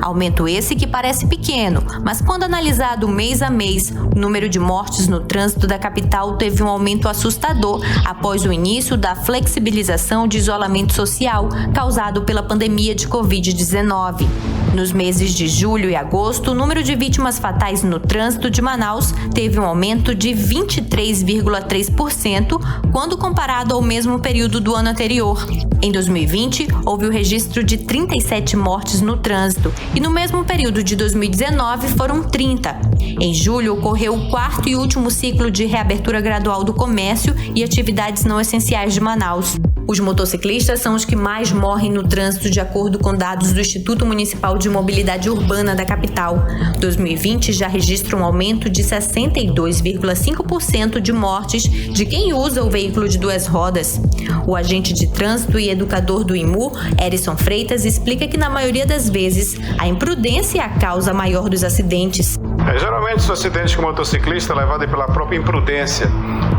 Aumento esse que parece pequeno, mas quando analisado mês a mês, o número de mortes no trânsito da capital teve um aumento assustador após o início da flexibilização de isolamento social causado pela pandemia de Covid-19. Nos meses de julho e agosto, o número de vítimas fatais no trânsito de Manaus teve um aumento de 23,3% quando comparado ao mesmo período do ano anterior. Em 2020, houve o registro de 37 mortes no trânsito e no mesmo período de 2019 foram 30. Em julho, ocorreu o 4º e último ciclo de reabertura gradual do comércio e atividades não essenciais de Manaus. Os motociclistas são os que mais morrem no trânsito, de acordo com dados do Instituto Municipal de Mobilidade Urbana da capital. 2020 já registra um aumento de 62,5% de mortes de quem usa o veículo de duas rodas. O agente de trânsito e educador do IMU, Erison Freitas, explica que na maioria das vezes a imprudência é a causa maior dos acidentes. Geralmente os acidentes com motociclista é levado pela própria imprudência,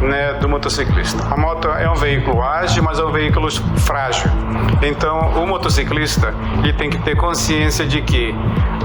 né, do motociclista. A moto é um veículo ágil, mas é um veículo frágil. Então o motociclista ele tem que ter consciência de que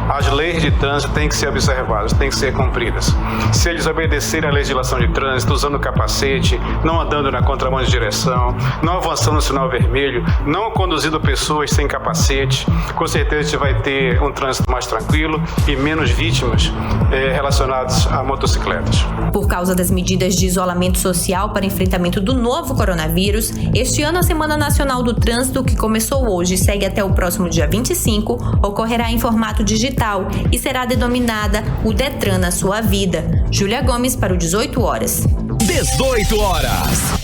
as leis de trânsito têm que ser observadas, têm que ser cumpridas. Se eles obedecerem à legislação de trânsito, usando capacete, não andando na contramão de direção, não avançando no sinal vermelho, não conduzindo pessoas sem capacete, com certeza a gente vai ter um trânsito mais tranquilo e menos vítimas relacionadas a motocicletas. Por causa das medidas de isolamento social para enfrentamento do novo coronavírus, este ano a Semana Nacional do Trânsito, que começou hoje e segue até o próximo dia 25, ocorrerá em formato digital e será denominada o Detran na Sua Vida. Júlia Gomes para o 18 horas. 18 horas.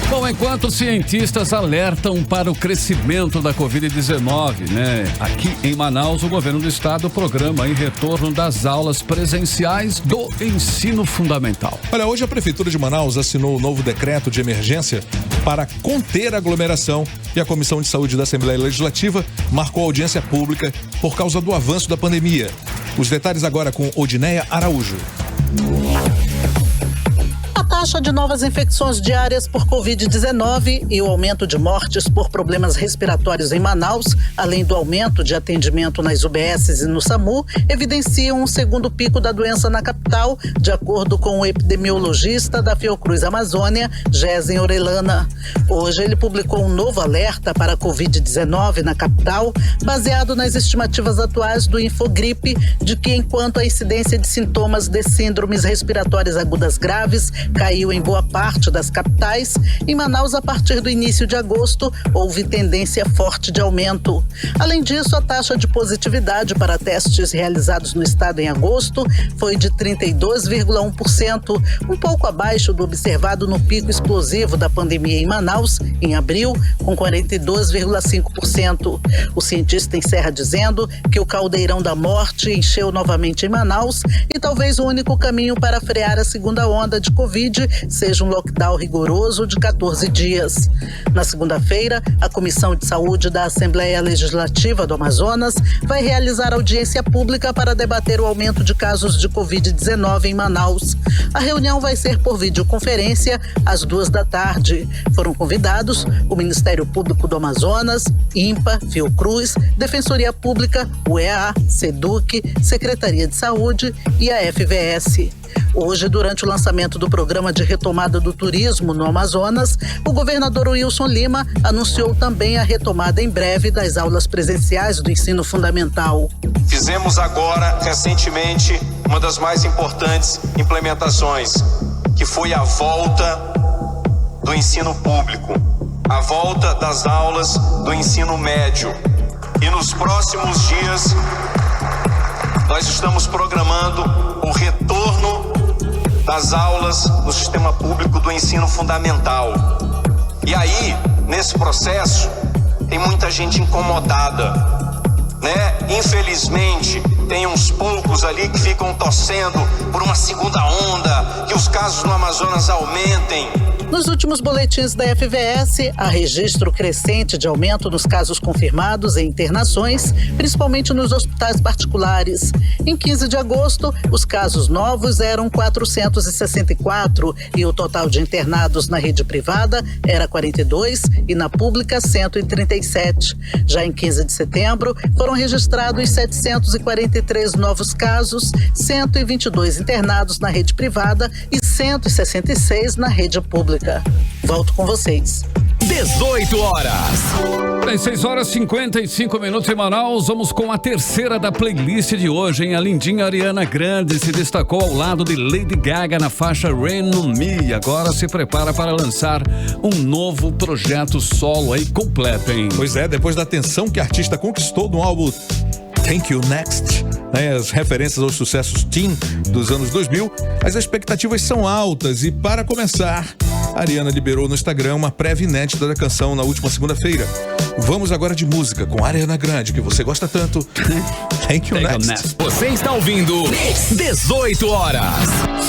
Bom, enquanto cientistas alertam para o crescimento da Covid-19, né? Aqui em Manaus, o governo do estado programa em retorno das aulas presenciais do ensino fundamental. Olha, hoje a Prefeitura de Manaus assinou o novo decreto de emergência para conter a aglomeração e a Comissão de Saúde da Assembleia Legislativa marcou audiência pública por causa do avanço da pandemia. Os detalhes agora com Odineia Araújo. A taxa de novas infecções diárias por Covid-19 e o aumento de mortes por problemas respiratórios em Manaus, além do aumento de atendimento nas UBSs e no SAMU, evidenciam um segundo pico da doença na capital, de acordo com o epidemiologista da Fiocruz Amazônia, Gésen Orellana. Hoje ele publicou um novo alerta para a Covid-19 na capital, baseado nas estimativas atuais do Infogripe, de que enquanto a incidência de sintomas de síndromes respiratórias agudas graves caiu em boa parte das capitais, em Manaus, a partir do início de agosto, houve tendência forte de aumento. Além disso, a taxa de positividade para testes realizados no estado em agosto foi de 32,1%, um pouco abaixo do observado no pico explosivo da pandemia em Manaus, em abril, com 42,5%. O cientista encerra dizendo que o caldeirão da morte encheu novamente em Manaus e talvez o único caminho para frear a segunda onda de Covid seja um lockdown rigoroso de 14 dias. Na segunda-feira, a Comissão de Saúde da Assembleia Legislativa do Amazonas vai realizar audiência pública para debater o aumento de casos de Covid-19 em Manaus. A reunião vai ser por videoconferência às 14h. Foram convidados o Ministério Público do Amazonas, INPA, Fiocruz, Defensoria Pública, UEA, SEDUC, Secretaria de Saúde e a FVS. Hoje, durante o lançamento do programa de retomada do turismo no Amazonas, o governador Wilson Lima anunciou também a retomada em breve das aulas presenciais do ensino fundamental. Fizemos agora, recentemente, uma das mais importantes implementações, que foi a volta do ensino público, a volta das aulas do ensino médio. E nos próximos dias, nós estamos programando o retorno das aulas no sistema público do ensino fundamental. E aí, nesse processo, tem muita gente incomodada, né? Infelizmente, tem uns poucos ali que ficam torcendo por uma segunda onda, que os casos no Amazonas aumentem. Nos últimos boletins da FVS, há registro crescente de aumento nos casos confirmados e internações, principalmente nos hospitais particulares. Em 15 de agosto, os casos novos eram 464 e o total de internados na rede privada era 42 e na pública 137. Já em 15 de setembro, foram registrados 743 novos casos, 122 internados na rede privada e 166 na rede pública. Volto com vocês. 18 horas. 6 horas e 55 minutos em Manaus. Vamos com a terceira da playlist de hoje, hein? A lindinha Ariana Grande se destacou ao lado de Lady Gaga na faixa Rain on Me. Agora se prepara para lançar um novo projeto solo aí completo, hein? Pois é, depois da atenção que a artista conquistou no álbum Thank You Next, né, as referências aos sucessos teen dos anos 2000, as expectativas são altas e, para começar, a Ariana liberou no Instagram uma prévia inédita da canção na última segunda-feira. Vamos agora de música com Ariana Grande, que você gosta tanto. Thank you, next. Você está ouvindo 18 horas.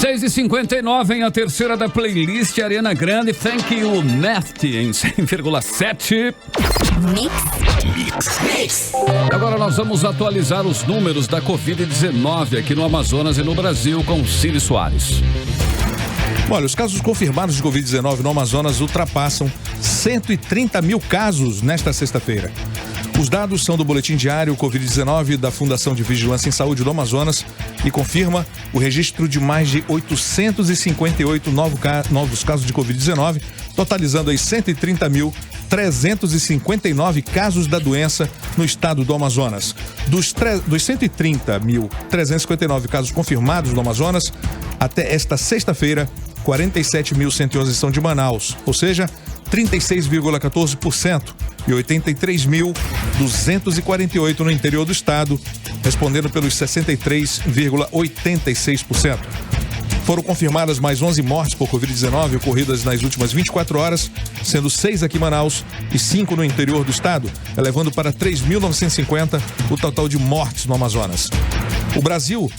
6h59 em a terceira da playlist Ariana Grande, Thank You Next em 100,7. Mix. Agora nós vamos atualizar os números da Covid-19 aqui no Amazonas e no Brasil com Cílio Soares. Olha, os casos confirmados de Covid-19 no Amazonas ultrapassam 130 mil casos nesta sexta-feira. Os dados são do Boletim Diário Covid-19 da Fundação de Vigilância em Saúde do Amazonas e confirma o registro de mais de 858 novos casos de Covid-19, totalizando aí 130.359 casos da doença no estado do Amazonas. Dos 130.359 casos confirmados no Amazonas, até esta sexta-feira, 47.111 são de Manaus, ou seja, 36,14%, e 83.248 no interior do estado, respondendo pelos 63,86%. Foram confirmadas mais 11 mortes por Covid-19 ocorridas nas últimas 24 horas, sendo 6 aqui em Manaus e 5 no interior do estado, elevando para 3.950 o total de mortes no Amazonas. O Brasil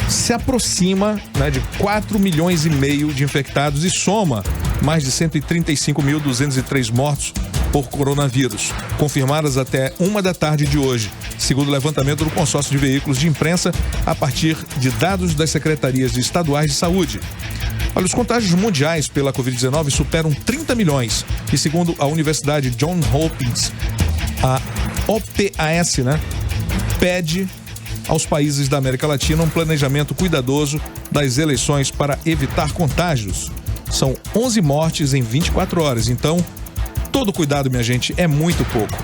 se aproxima de 4 milhões e meio de infectados e soma mais de 135.203 mortos por coronavírus, confirmadas até 1 da tarde de hoje, segundo o levantamento do consórcio de veículos de imprensa a partir de dados das secretarias estaduais de saúde. Olha, os contágios mundiais pela Covid-19 superam 30 milhões e, segundo a Universidade Johns Hopkins, a OPAS, pede aos países da América Latina um planejamento cuidadoso das eleições para evitar contágios. São 11 mortes em 24 horas, então todo cuidado, minha gente, é muito pouco.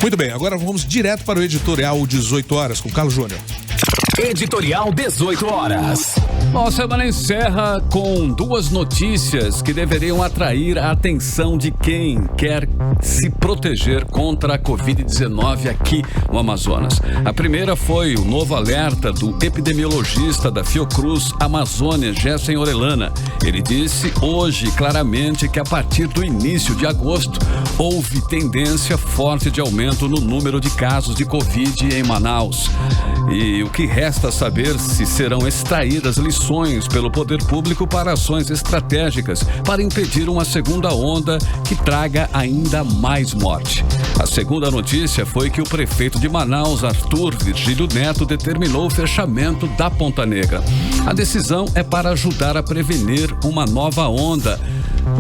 Muito bem, agora vamos direto para o editorial 18 horas com Carlos Júnior. Editorial 18 horas. Nossa semana encerra com duas notícias que deveriam atrair a atenção de quem quer se proteger contra a Covid-19 aqui no Amazonas. A primeira foi o novo alerta do epidemiologista da Fiocruz Amazônia, Gessen Orellana. Ele disse hoje claramente que a partir do início de agosto houve tendência forte de aumento no número de casos de Covid em Manaus. E o que resta saber se serão extraídas lições pelo poder público para ações estratégicas para impedir uma segunda onda que traga ainda mais morte. A segunda notícia foi que o prefeito de Manaus, Arthur Virgílio Neto, determinou o fechamento da Ponta Negra. A decisão é para ajudar a prevenir uma nova onda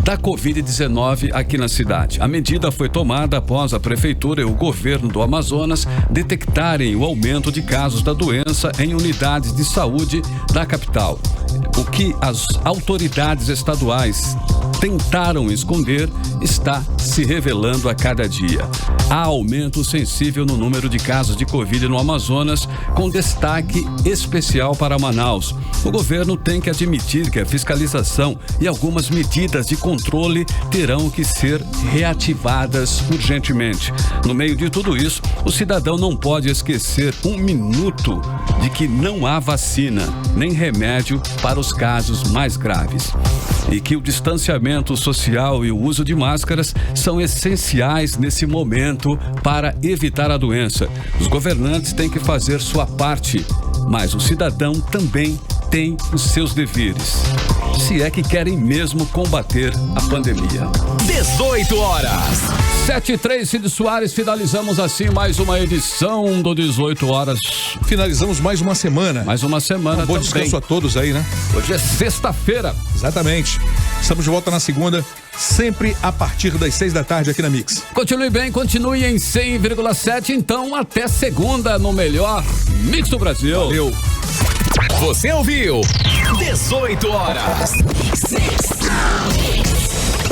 da Covid-19 aqui na cidade. A medida foi tomada após a prefeitura e o governo do Amazonas detectarem o aumento de casos da doença em unidades de saúde da capital. O que as autoridades estaduais tentaram esconder está se revelando a cada dia. Há aumento sensível no número de casos de Covid no Amazonas, com destaque especial para Manaus. O governo tem que admitir que a fiscalização e algumas medidas de controle terão que ser reativadas urgentemente. No meio de tudo isso, o cidadão não pode esquecer um minuto de que não há vacina nem remédio para os casos mais graves. E que o distanciamento social e o uso de máscaras são essenciais nesse momento para evitar a doença. Os governantes têm que fazer sua parte, mas o cidadão também tem os seus deveres, se é que querem mesmo combater a pandemia. 18 horas. 7h03, Cílio Soares, finalizamos assim mais uma edição do 18 horas. Finalizamos mais uma semana. Mais uma semana bom também. Descanso a todos aí, né? Hoje é sexta-feira. Exatamente. Estamos de volta na segunda, sempre a partir das 6 da tarde aqui na Mix. Continue bem, continue em 100,7, então até segunda no melhor Mix do Brasil. Valeu. Você ouviu 18 horas.